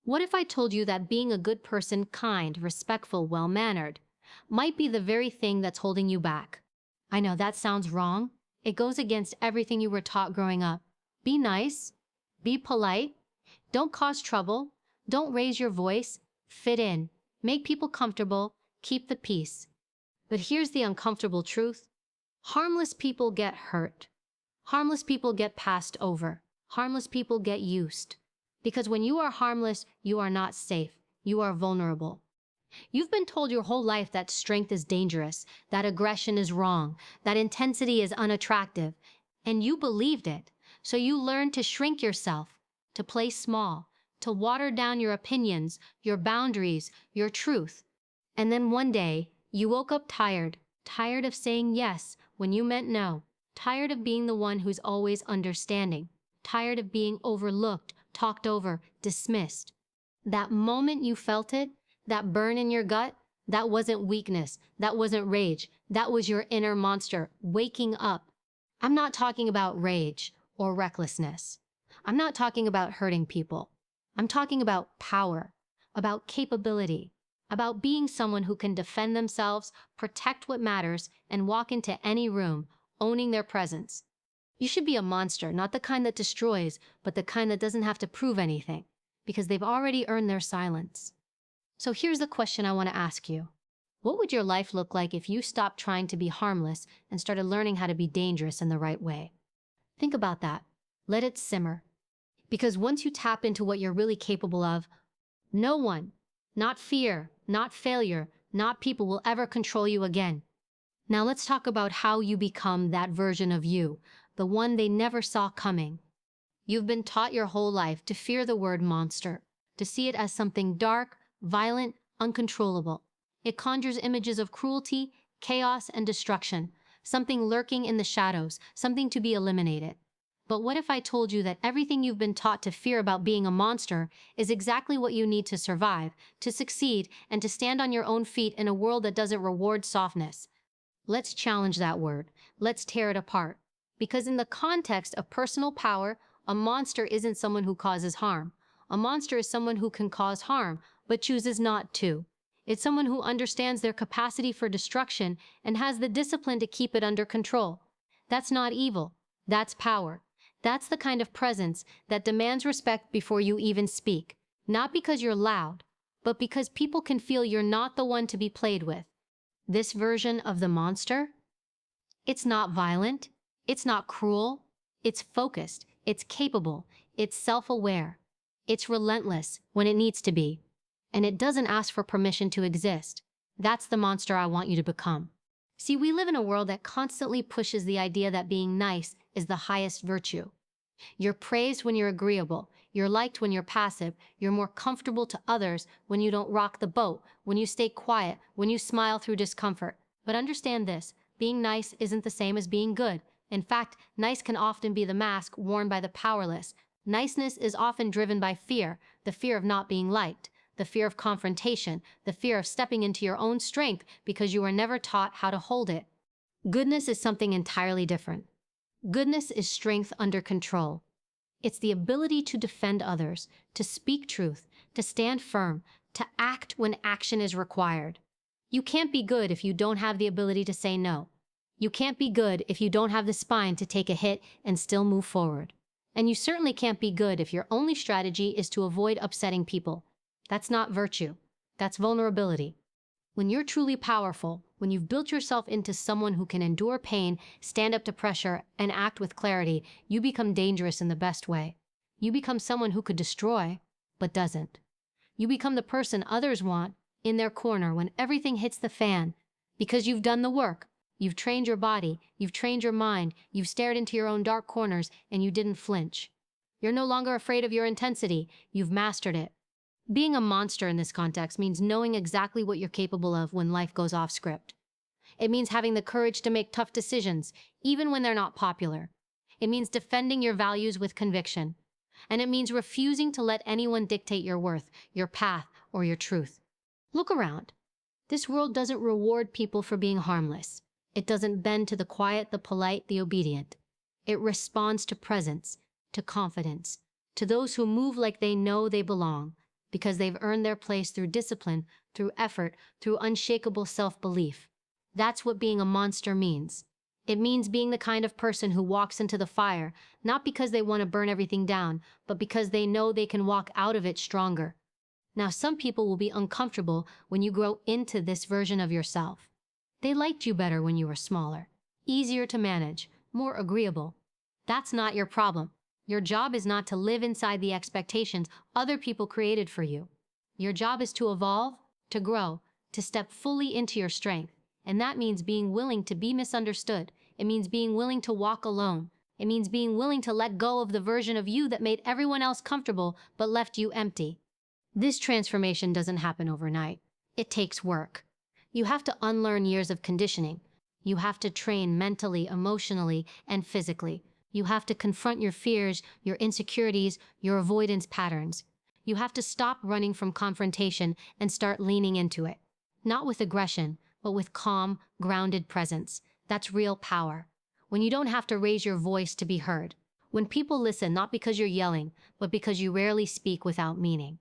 What if I told you that being a good person, kind, respectful, well-mannered, might be the very thing that's holding you back? I know that sounds wrong. It goes against everything you were taught growing up. Be nice, be polite, don't cause trouble, don't raise your voice, fit in, make people comfortable, keep the peace. But here's the uncomfortable truth. Harmless people get hurt. Harmless people get passed over. Harmless people get used. Because when you are harmless, you are not safe. You are vulnerable. You've been told your whole life that strength is dangerous, that aggression is wrong, that intensity is unattractive, and you believed it. So you learned to shrink yourself, to play small, to water down your opinions, your boundaries, your truth. And then one day, you woke up tired, tired of saying yes when you meant no, tired of being the one who's always understanding, tired of being overlooked, talked over, dismissed. That moment you felt it, that burn in your gut, that wasn't weakness, that wasn't rage, that was your inner monster waking up. I'm not talking about rage or recklessness. I'm not talking about hurting people. I'm talking about power, about capability, about being someone who can defend themselves, protect what matters, and walk into any room, owning their presence. You should be a monster, not the kind that destroys, but the kind that doesn't have to prove anything, because they've already earned their silence. So here's the question I want to ask you. What would your life look like if you stopped trying to be harmless and started learning how to be dangerous in the right way? Think about that. Let it simmer. Because once you tap into what you're really capable of, no one, not fear, not failure, not people will ever control you again. Now let's talk about how you become that version of you, the one they never saw coming. You've been taught your whole life to fear the word monster, to see it as something dark, violent, uncontrollable. It conjures images of cruelty, chaos, and destruction, something lurking in the shadows, something to be eliminated. But what if I told you that everything you've been taught to fear about being a monster is exactly what you need to survive, to succeed, and to stand on your own feet in a world that doesn't reward softness? Let's challenge that word. Let's tear it apart. Because in the context of personal power, a monster isn't someone who causes harm. A monster is someone who can cause harm, but chooses not to. It's someone who understands their capacity for destruction and has the discipline to keep it under control. That's not evil. That's power. That's the kind of presence that demands respect before you even speak. Not because you're loud, but because people can feel you're not the one to be played with. This version of the monster? It's not violent. It's not cruel. It's focused. It's capable. It's self-aware. It's relentless when it needs to be. And it doesn't ask for permission to exist. That's the monster I want you to become. See, we live in a world that constantly pushes the idea that being nice is the highest virtue. You're praised when you're agreeable. You're liked when you're passive. You're more comfortable to others when you don't rock the boat, when you stay quiet, when you smile through discomfort. But understand this, being nice isn't the same as being good. In fact, nice can often be the mask worn by the powerless. Niceness is often driven by fear, the fear of not being liked, the fear of confrontation, the fear of stepping into your own strength because you were never taught how to hold it. Goodness is something entirely different. Goodness is strength under control. It's the ability to defend others, to speak truth, to stand firm, to act when action is required. You can't be good if you don't have the ability to say no. You can't be good if you don't have the spine to take a hit and still move forward. And you certainly can't be good if your only strategy is to avoid upsetting people. That's not virtue. That's vulnerability. When you're truly powerful, when you've built yourself into someone who can endure pain, stand up to pressure, and act with clarity, you become dangerous in the best way. You become someone who could destroy, but doesn't. You become the person others want in their corner when everything hits the fan, because you've done the work. You've trained your body, you've trained your mind, you've stared into your own dark corners, and you didn't flinch. You're no longer afraid of your intensity, you've mastered it. Being a monster in this context means knowing exactly what you're capable of when life goes off script. It means having the courage to make tough decisions, even when they're not popular. It means defending your values with conviction. And it means refusing to let anyone dictate your worth, your path, or your truth. Look around. This world doesn't reward people for being harmless. It doesn't bend to the quiet, the polite, the obedient. It responds to presence, to confidence, to those who move like they know they belong. because they've earned their place through discipline, through effort, through unshakable self-belief. That's what being a monster means. It means being the kind of person who walks into the fire, not because they want to burn everything down, but because they know they can walk out of it stronger. Now, some people will be uncomfortable when you grow into this version of yourself. They liked you better when you were smaller, easier to manage, more agreeable. That's not your problem. Your job is not to live inside the expectations other people created for you. Your job is to evolve, to grow, to step fully into your strength. And that means being willing to be misunderstood. It means being willing to walk alone. It means being willing to let go of the version of you that made everyone else comfortable but left you empty. This transformation doesn't happen overnight. It takes work. You have to unlearn years of conditioning. You have to train mentally, emotionally, and physically. You have to confront your fears, your insecurities, your avoidance patterns. You have to stop running from confrontation and start leaning into it. Not with aggression, but with calm, grounded presence. That's real power. When you don't have to raise your voice to be heard. When people listen not because you're yelling, but because you rarely speak without meaning.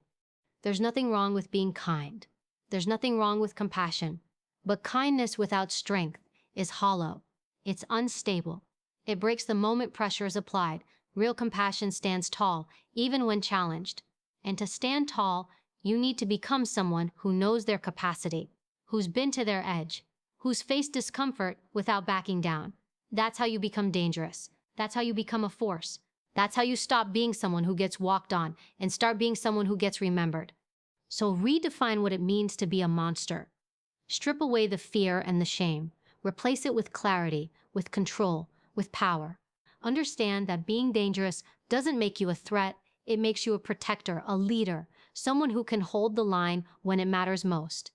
There's nothing wrong with being kind. There's nothing wrong with compassion. But kindness without strength is hollow. It's unstable. It breaks the moment pressure is applied. Real compassion stands tall, even when challenged. And to stand tall, you need to become someone who knows their capacity, who's been to their edge, who's faced discomfort without backing down. That's how you become dangerous. That's how you become a force. That's how you stop being someone who gets walked on and start being someone who gets remembered. So redefine what it means to be a monster. Strip away the fear and the shame. Replace it with clarity, with control, with power. Understand that being dangerous doesn't make you a threat. It makes you a protector, a leader, someone who can hold the line when it matters most.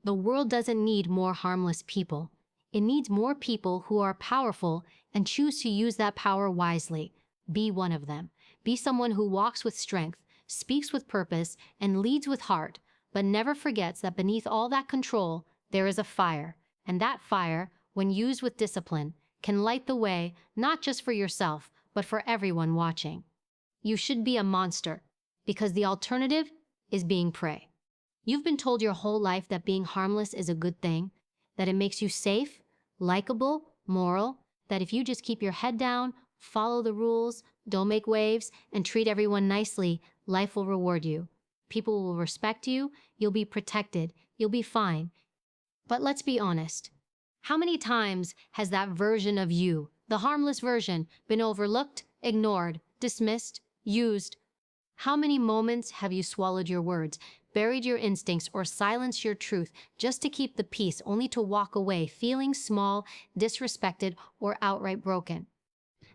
The world doesn't need more harmless people. It needs more people who are powerful and choose to use that power wisely. Be one of them. Be someone who walks with strength, speaks with purpose, and leads with heart, but never forgets that beneath all that control, there is a fire. And that fire, when used with discipline, can light the way not just for yourself, but for everyone watching. You should be a monster, because the alternative is being prey. You've been told your whole life that being harmless is a good thing, that it makes you safe, likable, moral, that if you just keep your head down, follow the rules, don't make waves, and treat everyone nicely, life will reward you. People will respect you, you'll be protected, you'll be fine. But let's be honest. How many times has that version of you, the harmless version, been overlooked, ignored, dismissed, used? How many moments have you swallowed your words, buried your instincts, or silenced your truth just to keep the peace, only to walk away feeling small, disrespected, or outright broken?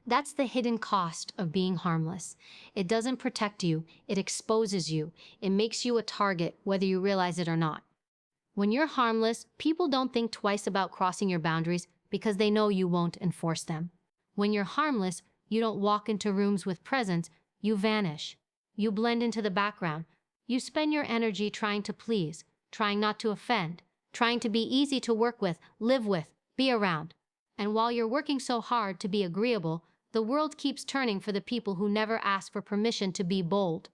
That's the hidden cost of being harmless. It doesn't protect you, it exposes you. It makes you a target, whether you realize it or not. When you're harmless, people don't think twice about crossing your boundaries because they know you won't enforce them. When you're harmless, you don't walk into rooms with presence, you vanish. You blend into the background. You spend your energy trying to please, trying not to offend, trying to be easy to work with, live with, be around. And while you're working so hard to be agreeable, the world keeps turning for the people who never ask for permission to be bold.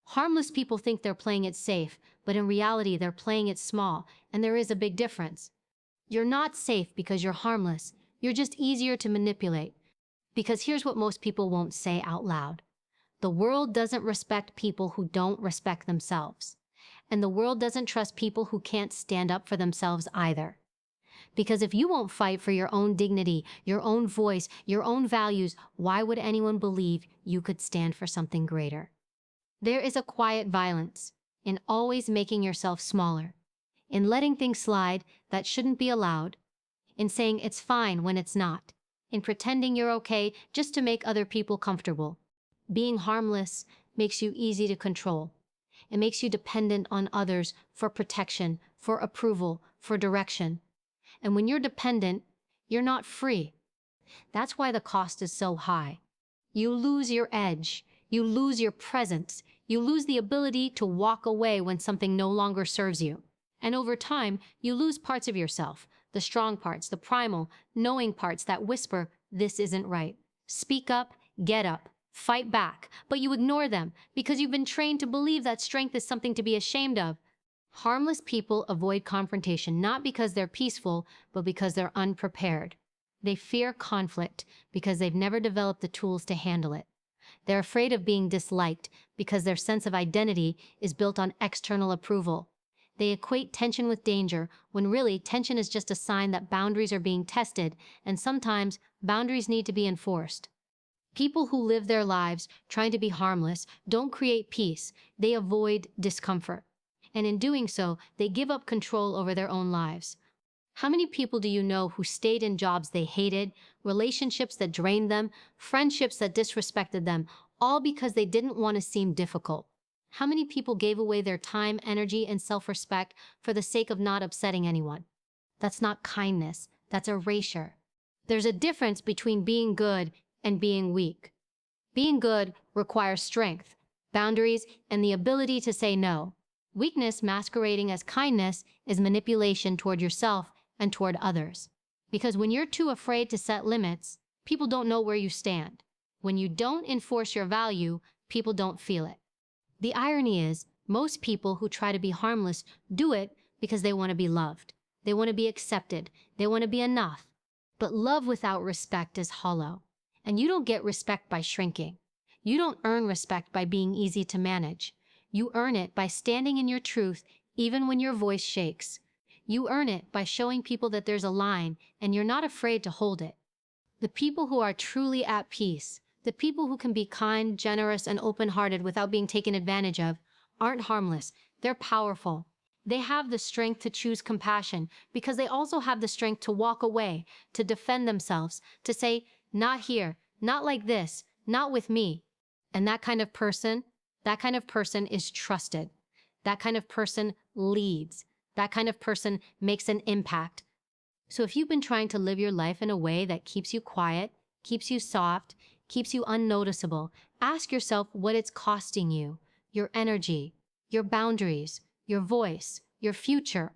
Harmless people think they're playing it safe, but in reality they're playing it small, and there is a big difference. You're not safe because you're harmless. You're just easier to manipulate. Because here's what most people won't say out loud. The world doesn't respect people who don't respect themselves. And the world doesn't trust people who can't stand up for themselves either. Because if you won't fight for your own dignity, your own voice, your own values, why would anyone believe you could stand for something greater? There is a quiet violence in always making yourself smaller, in letting things slide that shouldn't be allowed, in saying it's fine when it's not, in pretending you're okay just to make other people comfortable. Being harmless makes you easy to control. It makes you dependent on others for protection, for approval, for direction. And when you're dependent, you're not free. That's why the cost is so high. You lose your edge. You lose your presence. You lose the ability to walk away when something no longer serves you. And over time, you lose parts of yourself, the strong parts, the primal, knowing parts that whisper, this isn't right. Speak up, get up, fight back, but you ignore them because you've been trained to believe that strength is something to be ashamed of. Harmless people avoid confrontation not because they're peaceful, but because they're unprepared. They fear conflict because they've never developed the tools to handle it. They're afraid of being disliked because their sense of identity is built on external approval. They equate tension with danger when really tension is just a sign that boundaries are being tested, and sometimes boundaries need to be enforced. People who live their lives trying to be harmless don't create peace, they avoid discomfort. And in doing so, they give up control over their own lives. How many people do you know who stayed in jobs they hated, relationships that drained them, friendships that disrespected them, all because they didn't want to seem difficult? How many people gave away their time, energy, and self-respect for the sake of not upsetting anyone? That's not kindness, that's erasure. There's a difference between being good and being weak. Being good requires strength, boundaries, and the ability to say no. Weakness masquerading as kindness is manipulation toward yourself and toward others. Because when you're too afraid to set limits, people don't know where you stand. When you don't enforce your value, people don't feel it. The irony is, most people who try to be harmless do it because they want to be loved. They want to be accepted. They want to be enough. But love without respect is hollow. And you don't get respect by shrinking. You don't earn respect by being easy to manage. You earn it by standing in your truth even when your voice shakes. You earn it by showing people that there's a line and you're not afraid to hold it. The people who are truly at peace, the people who can be kind, generous, and open-hearted without being taken advantage of, aren't harmless. They're powerful. They have the strength to choose compassion because they also have the strength to walk away, to defend themselves, to say, not here, not like this, not with me. And that kind of person is trusted. That kind of person leads. That kind of person makes an impact. So if you've been trying to live your life in a way that keeps you quiet, keeps you soft, keeps you unnoticeable, ask yourself what it's costing you, your energy, your boundaries, your voice, your future.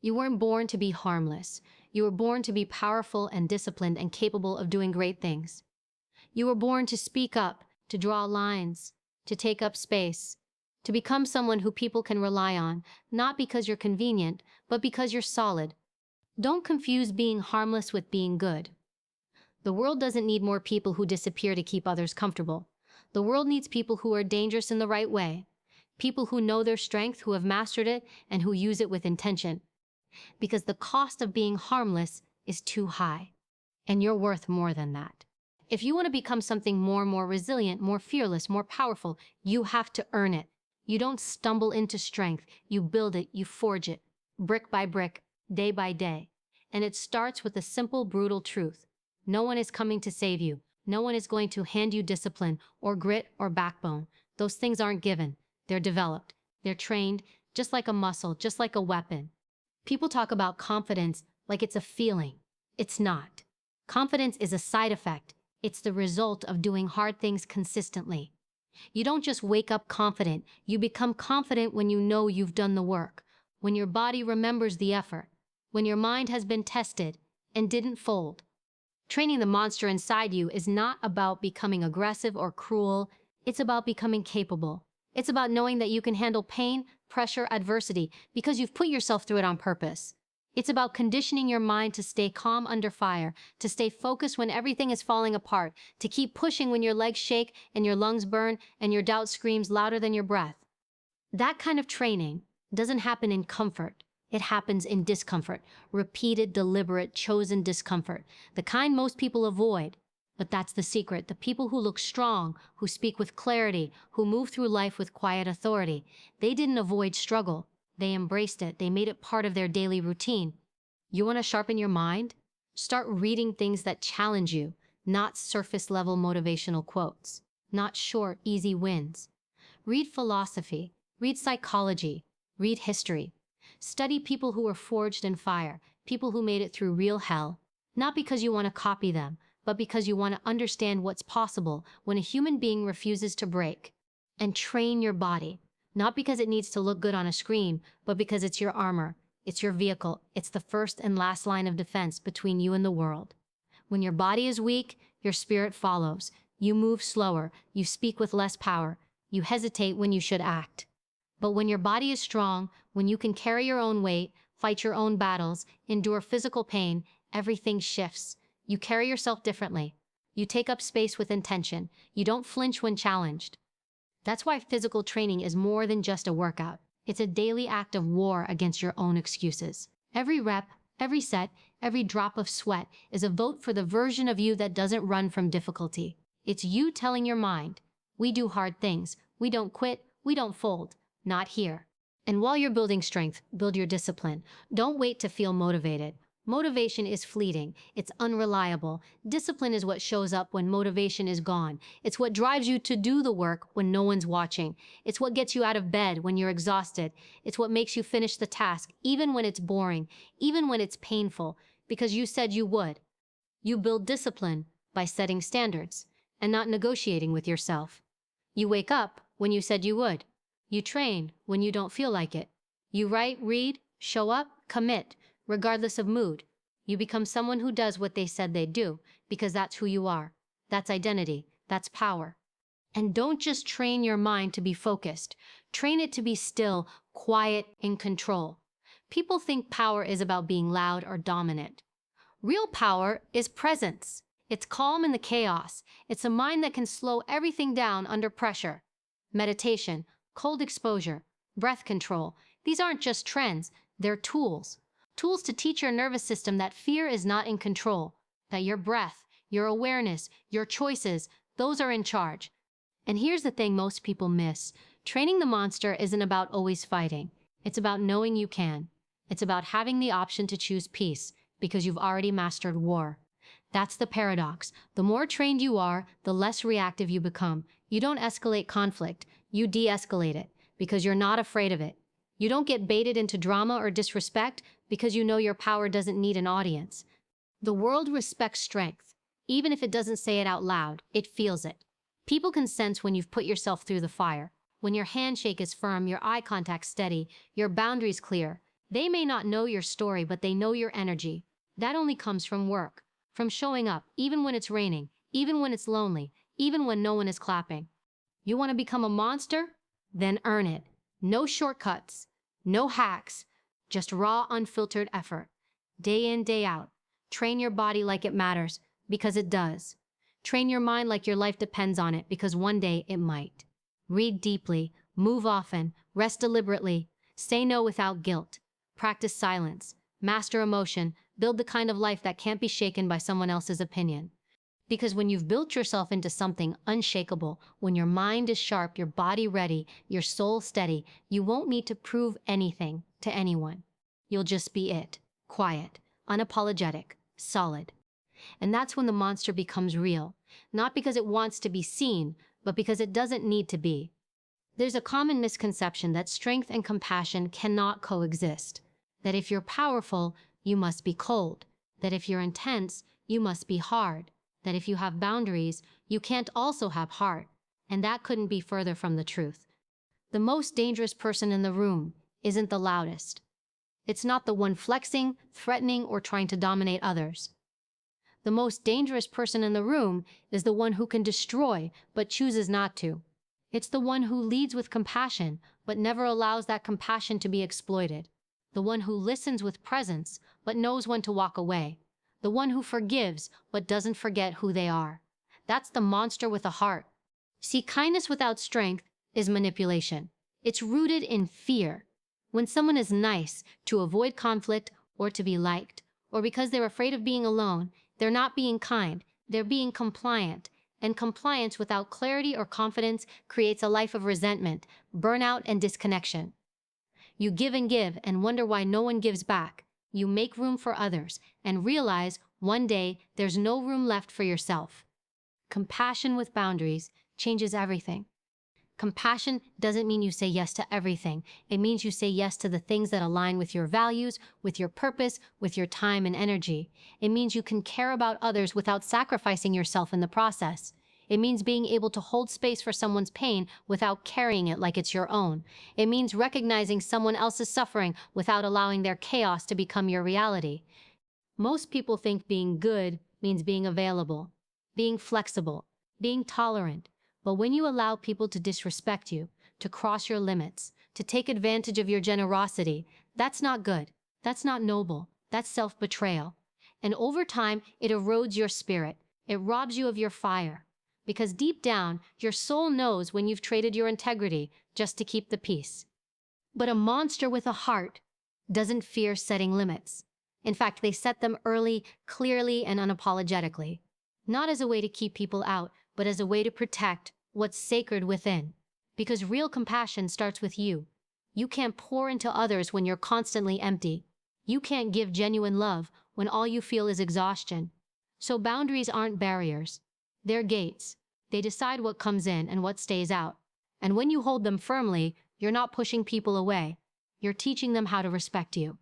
You weren't born to be harmless. You were born to be powerful and disciplined and capable of doing great things. You were born to speak up, to draw lines, to take up space, to become someone who people can rely on, not because you're convenient, but because you're solid. Don't confuse being harmless with being good. The world doesn't need more people who disappear to keep others comfortable. The world needs people who are dangerous in the right way. People who know their strength, who have mastered it, and who use it with intention. Because the cost of being harmless is too high. And you're worth more than that. If you want to become something more resilient, more fearless, more powerful, you have to earn it. You don't stumble into strength. You build it, you forge it, brick by brick, day by day. And it starts with a simple, brutal truth. No one is coming to save you. No one is going to hand you discipline or grit or backbone. Those things aren't given. They're developed. They're trained, just like a muscle, just like a weapon. People talk about confidence like it's a feeling. It's not. Confidence is a side effect. It's the result of doing hard things consistently. You don't just wake up confident. You become confident when you know you've done the work, when your body remembers the effort, when your mind has been tested and didn't fold. Training the monster inside you is not about becoming aggressive or cruel. It's about becoming capable. It's about knowing that you can handle pain, pressure, adversity because you've put yourself through it on purpose. It's about conditioning your mind to stay calm under fire, to stay focused when everything is falling apart, to keep pushing when your legs shake and your lungs burn and your doubt screams louder than your breath. That kind of training doesn't happen in comfort. It happens in discomfort, repeated, deliberate, chosen discomfort, the kind most people avoid. But that's the secret. The people who look strong, who speak with clarity, who move through life with quiet authority, they didn't avoid struggle. They embraced it. They made it part of their daily routine. You want to sharpen your mind? Start reading things that challenge you, not surface-level motivational quotes, not short, easy wins. Read philosophy, read psychology, read history. Study people who were forged in fire, people who made it through real hell, not because you want to copy them, but because you want to understand what's possible when a human being refuses to break. And train your body, not because it needs to look good on a screen, but because it's your armor, it's your vehicle, it's the first and last line of defense between you and the world. When your body is weak, your spirit follows. You move slower, you speak with less power, you hesitate when you should act. But when your body is strong, when you can carry your own weight, fight your own battles, endure physical pain, everything shifts. You carry yourself differently. You take up space with intention. You don't flinch when challenged. That's why physical training is more than just a workout. It's a daily act of war against your own excuses. Every rep, every set, every drop of sweat is a vote for the version of you that doesn't run from difficulty. It's you telling your mind, we do hard things, we don't quit, we don't fold, not here. And while you're building strength, build your discipline. Don't wait to feel motivated. Motivation is fleeting. It's unreliable. Discipline is what shows up when motivation is gone. It's what drives you to do the work when no one's watching. It's what gets you out of bed when you're exhausted. It's what makes you finish the task, even when it's boring, even when it's painful, because you said you would. You build discipline by setting standards and not negotiating with yourself. You wake up when you said you would. You train when you don't feel like it. You write, read, show up, commit, regardless of mood. You become someone who does what they said they'd do, because that's who you are. That's identity. That's power. And don't just train your mind to be focused. Train it to be still, quiet, in control. People think power is about being loud or dominant. Real power is presence. It's calm in the chaos. It's a mind that can slow everything down under pressure. Meditation, cold exposure, breath control. These aren't just trends, they're tools. Tools to teach your nervous system that fear is not in control, that your breath, your awareness, your choices, those are in charge. And here's the thing most people miss. Training the monster isn't about always fighting. It's about knowing you can. It's about having the option to choose peace, because you've already mastered war. That's the paradox. The more trained you are, the less reactive you become. You don't escalate conflict, you de-escalate it, because you're not afraid of it. You don't get baited into drama or disrespect because you know your power doesn't need an audience. The world respects strength. Even if it doesn't say it out loud, it feels it. People can sense when you've put yourself through the fire. When your handshake is firm, your eye contact steady, your boundaries clear. They may not know your story, but they know your energy. That only comes from work, from showing up, even when it's raining, even when it's lonely, even when no one is clapping. You want to become a monster? Then earn it. No shortcuts, no hacks, just raw, unfiltered effort. Day in, day out. Train your body like it matters, because it does. Train your mind like your life depends on it, because one day it might. Read deeply, move often, rest deliberately, say no without guilt, practice silence, master emotion, build the kind of life that can't be shaken by someone else's opinion. Because when you've built yourself into something unshakable, when your mind is sharp, your body ready, your soul steady, you won't need to prove anything to anyone. You'll just be it, quiet, unapologetic, solid. And that's when the monster becomes real, not because it wants to be seen, but because it doesn't need to be. There's a common misconception that strength and compassion cannot coexist. That if you're powerful, you must be cold. That if you're intense, you must be hard. That if you have boundaries, you can't also have heart. And that couldn't be further from the truth. The most dangerous person in the room isn't the loudest. It's not the one flexing, threatening, or trying to dominate others. The most dangerous person in the room is the one who can destroy, but chooses not to. It's the one who leads with compassion, but never allows that compassion to be exploited. The one who listens with presence, but knows when to walk away. The one who forgives, but doesn't forget who they are. That's the monster with a heart. See, kindness without strength is manipulation. It's rooted in fear. When someone is nice to avoid conflict or to be liked, or because they're afraid of being alone, they're not being kind, they're being compliant. And compliance without clarity or confidence creates a life of resentment, burnout, and disconnection. You give and wonder why no one gives back. You make room for others and realize one day there's no room left for yourself. Compassion with boundaries changes everything. Compassion doesn't mean you say yes to everything. It means you say yes to the things that align with your values, with your purpose, with your time and energy. It means you can care about others without sacrificing yourself in the process. It means being able to hold space for someone's pain without carrying it like it's your own. It means recognizing someone else's suffering without allowing their chaos to become your reality. Most people think being good means being available, being flexible, being tolerant. But when you allow people to disrespect you, to cross your limits, to take advantage of your generosity, that's not good. That's not noble. That's self-betrayal. And over time, it erodes your spirit. It robs you of your fire. Because deep down, your soul knows when you've traded your integrity just to keep the peace. But a monster with a heart doesn't fear setting limits. In fact, they set them early, clearly, and unapologetically. Not as a way to keep people out, but as a way to protect what's sacred within. Because real compassion starts with you. You can't pour into others when you're constantly empty. You can't give genuine love when all you feel is exhaustion. So boundaries aren't barriers. They're gates. They decide what comes in and what stays out. And when you hold them firmly, you're not pushing people away. You're teaching them how to respect you.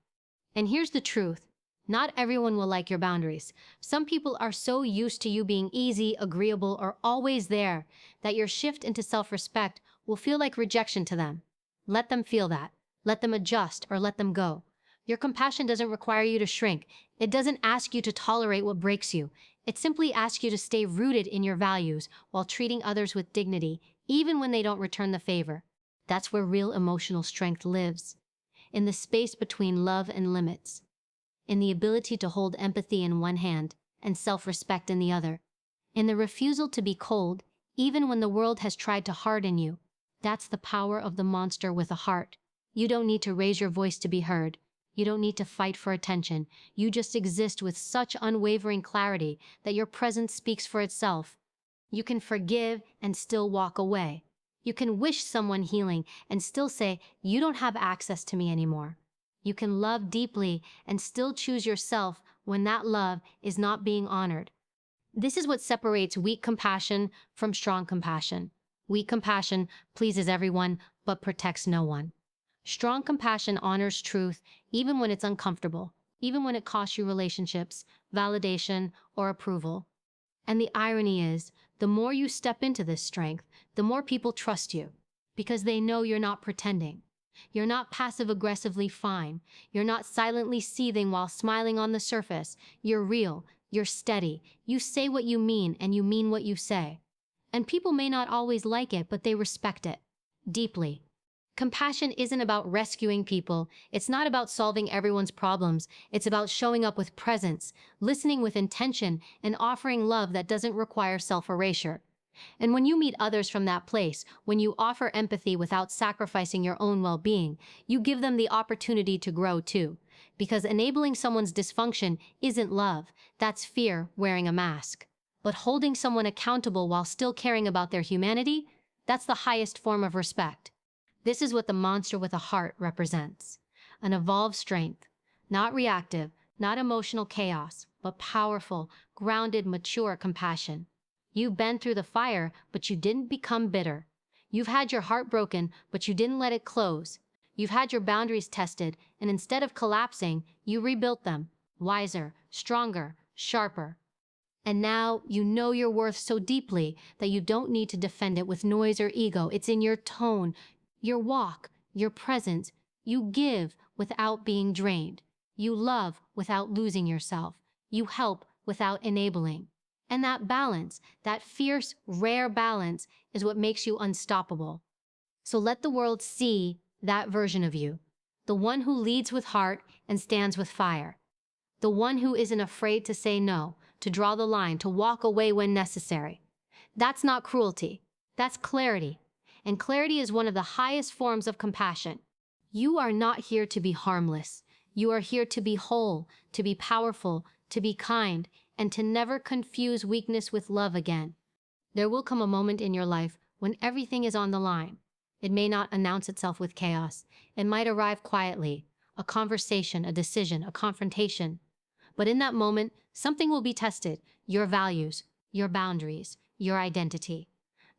And here's the truth. Not everyone will like your boundaries. Some people are so used to you being easy, agreeable, or always there that your shift into self-respect will feel like rejection to them. Let them feel that. Let them adjust or let them go. Your compassion doesn't require you to shrink. It doesn't ask you to tolerate what breaks you. It simply asks you to stay rooted in your values while treating others with dignity, even when they don't return the favor. That's where real emotional strength lives. In the space between love and limits. In the ability to hold empathy in one hand and self-respect in the other. In the refusal to be cold, even when the world has tried to harden you. That's the power of the monster with a heart. You don't need to raise your voice to be heard. You don't need to fight for attention. You just exist with such unwavering clarity that your presence speaks for itself. You can forgive and still walk away. You can wish someone healing and still say, you don't have access to me anymore. You can love deeply and still choose yourself when that love is not being honored. This is what separates weak compassion from strong compassion. Weak compassion pleases everyone but protects no one. Strong compassion honors truth even when it's uncomfortable, even when it costs you relationships, validation, or approval. And the irony is, the more you step into this strength, the more people trust you, because they know you're not pretending. You're not passive-aggressively fine. You're not silently seething while smiling on the surface. You're real. You're steady. You say what you mean, and you mean what you say. And people may not always like it, but they respect it. Deeply. Compassion isn't about rescuing people. It's not about solving everyone's problems. It's about showing up with presence, listening with intention, and offering love that doesn't require self-erasure. And when you meet others from that place, when you offer empathy without sacrificing your own well-being, you give them the opportunity to grow too. Because enabling someone's dysfunction isn't love, that's fear wearing a mask. But holding someone accountable while still caring about their humanity, that's the highest form of respect. This is what the monster with a heart represents. An evolved strength, not reactive, not emotional chaos, but powerful, grounded, mature compassion. You've been through the fire, but you didn't become bitter. You've had your heart broken, but you didn't let it close. You've had your boundaries tested, and instead of collapsing, you rebuilt them, wiser, stronger, sharper. And now you know your worth so deeply that you don't need to defend it with noise or ego. It's in your tone, your walk, your presence. You give without being drained. You love without losing yourself. You help without enabling. And that balance, that fierce, rare balance, is what makes you unstoppable. So let the world see that version of you. The one who leads with heart and stands with fire. The one who isn't afraid to say no, to draw the line, to walk away when necessary. That's not cruelty. That's clarity. And clarity is one of the highest forms of compassion. You are not here to be harmless. You are here to be whole, to be powerful, to be kind, and to never confuse weakness with love again. There will come a moment in your life when everything is on the line. It may not announce itself with chaos. It might arrive quietly, a conversation, a decision, a confrontation. But in that moment, something will be tested, your values, your boundaries, your identity.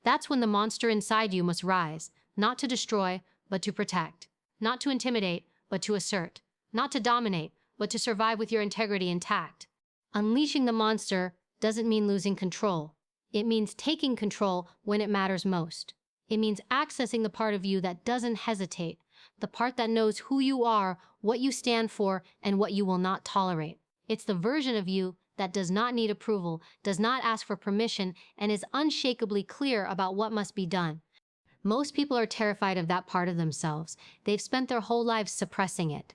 That's when the monster inside you must rise, not to destroy, but to protect, not to intimidate, but to assert, not to dominate, but to survive with your integrity intact. Unleashing the monster doesn't mean losing control. It means taking control when it matters most. It means accessing the part of you that doesn't hesitate, the part that knows who you are, what you stand for, and what you will not tolerate. It's the version of you that does not need approval, does not ask for permission, and is unshakably clear about what must be done. Most people are terrified of that part of themselves. They've spent their whole lives suppressing it.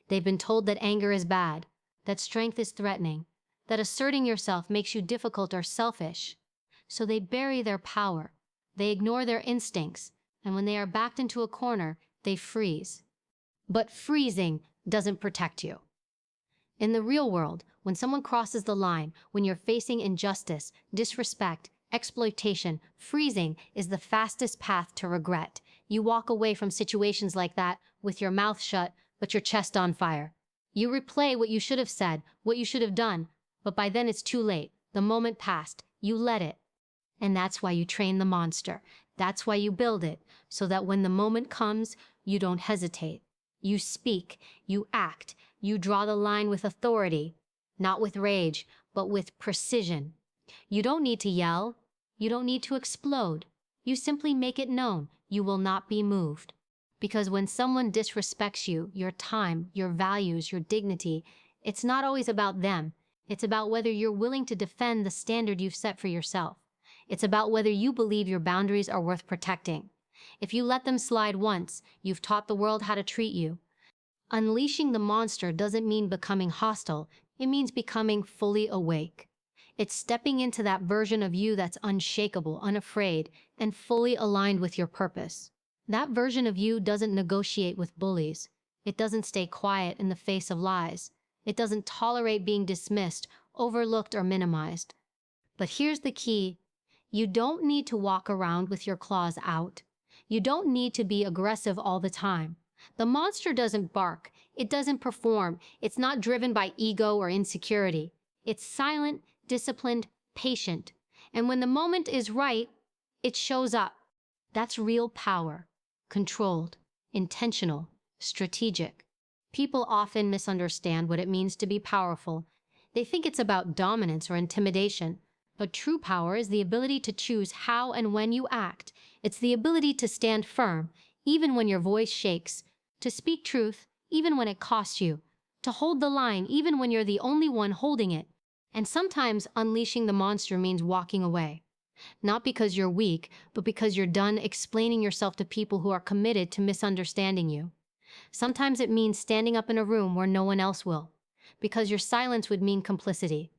They've been told that anger is bad, that strength is threatening, that asserting yourself makes you difficult or selfish. So they bury their power. They ignore their instincts, and when they are backed into a corner, they freeze. But freezing doesn't protect you. In the real world, when someone crosses the line, when you're facing injustice, disrespect, exploitation, freezing is the fastest path to regret. You walk away from situations like that with your mouth shut, but your chest on fire. You replay what you should have said, what you should have done, but by then it's too late. The moment passed. You let it. And that's why you train the monster. That's why you build it, so that when the moment comes, you don't hesitate. You speak, you act, you draw the line with authority, not with rage, but with precision. You don't need to yell. You don't need to explode. You simply make it known you will not be moved. Because when someone disrespects you, your time, your values, your dignity, it's not always about them. It's about whether you're willing to defend the standard you've set for yourself. It's about whether you believe your boundaries are worth protecting. If you let them slide once, you've taught the world how to treat you. Unleashing the monster doesn't mean becoming hostile. It means becoming fully awake. It's stepping into that version of you that's unshakable, unafraid, and fully aligned with your purpose. That version of you doesn't negotiate with bullies. It doesn't stay quiet in the face of lies. It doesn't tolerate being dismissed, overlooked, or minimized. But here's the key. You don't need to walk around with your claws out. You don't need to be aggressive all the time. The monster doesn't bark. It doesn't perform. It's not driven by ego or insecurity. It's silent, disciplined, patient. And when the moment is right, it shows up. That's real power. Controlled, intentional, strategic. People often misunderstand what it means to be powerful. They think it's about dominance or intimidation. But true power is the ability to choose how and when you act. It's the ability to stand firm, even when your voice shakes, to speak truth, even when it costs you, to hold the line, even when you're the only one holding it. And sometimes unleashing the monster means walking away. Not because you're weak, but because you're done explaining yourself to people who are committed to misunderstanding you. Sometimes it means standing up in a room where no one else will, because your silence would mean complicity.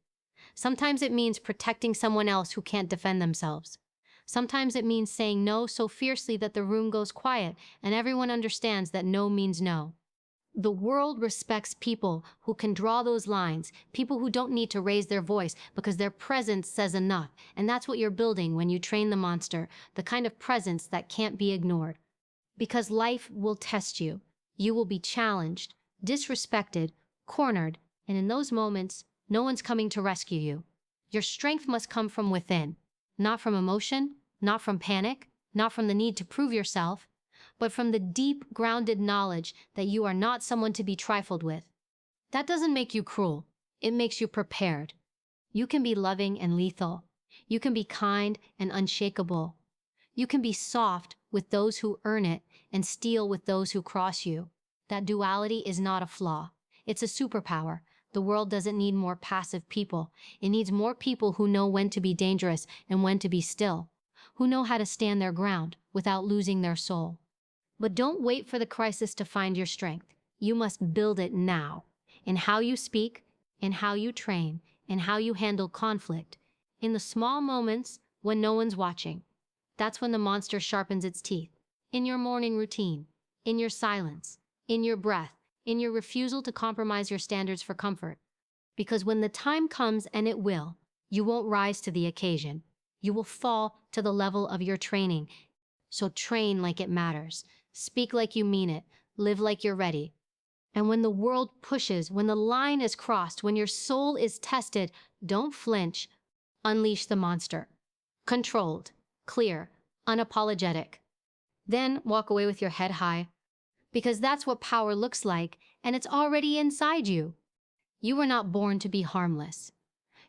Sometimes it means protecting someone else who can't defend themselves. Sometimes it means saying no so fiercely that the room goes quiet and everyone understands that no means no. The world respects people who can draw those lines, people who don't need to raise their voice because their presence says enough. And that's what you're building when you train the monster, the kind of presence that can't be ignored. Because life will test you. You will be challenged, disrespected, cornered, and in those moments, no one's coming to rescue you. Your strength must come from within, not from emotion, not from panic, not from the need to prove yourself, but from the deep, grounded knowledge that you are not someone to be trifled with. That doesn't make you cruel. It makes you prepared. You can be loving and lethal. You can be kind and unshakable. You can be soft with those who earn it and steel with those who cross you. That duality is not a flaw. It's a superpower. The world doesn't need more passive people. It needs more people who know when to be dangerous and when to be still, who know how to stand their ground without losing their soul. But don't wait for the crisis to find your strength. You must build it now, in how you speak, in how you train, in how you handle conflict, in the small moments when no one's watching. That's when the monster sharpens its teeth. In your morning routine, in your silence, in your breath, in your refusal to compromise your standards for comfort. Because when the time comes, and it will, you won't rise to the occasion. You will fall to the level of your training. So train like it matters. Speak like you mean it. Live like you're ready. And when the world pushes, when the line is crossed, when your soul is tested, don't flinch. Unleash the monster. Controlled, clear, unapologetic. Then walk away with your head high. Because that's what power looks like, and it's already inside you. You were not born to be harmless.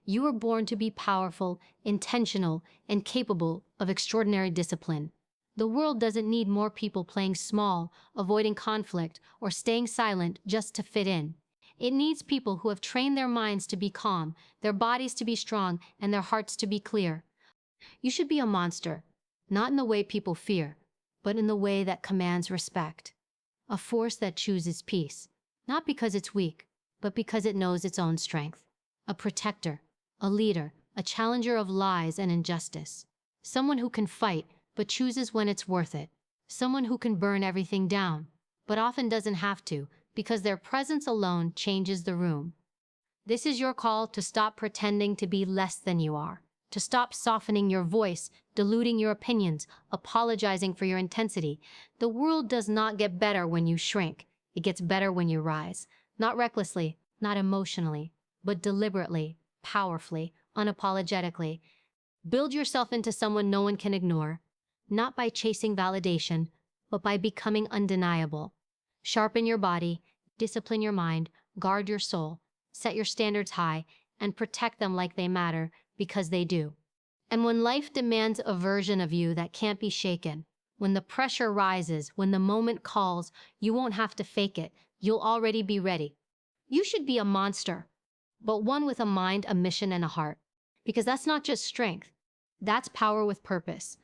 You were born to be powerful, intentional, and capable of extraordinary discipline. The world doesn't need more people playing small, avoiding conflict, or staying silent just to fit in. It needs people who have trained their minds to be calm, their bodies to be strong, and their hearts to be clear. You should be a monster, not in the way people fear, but in the way that commands respect. A force that chooses peace, not because it's weak, but because it knows its own strength. A protector, a leader, a challenger of lies and injustice. Someone who can fight, but chooses when it's worth it. Someone who can burn everything down, but often doesn't have to, because their presence alone changes the room. This is your call to stop pretending to be less than you are, to stop softening your voice, diluting your opinions, apologizing for your intensity. The world does not get better when you shrink. It gets better when you rise. Not recklessly, not emotionally, but deliberately, powerfully, unapologetically. Build yourself into someone no one can ignore, not by chasing validation, but by becoming undeniable. Sharpen your body, discipline your mind, guard your soul, set your standards high, and protect them like they matter, because they do. And when life demands a version of you that can't be shaken, when the pressure rises, when the moment calls, you won't have to fake it. You'll already be ready. You should be a monster, but one with a mind, a mission, and a heart. Because that's not just strength. That's power with purpose.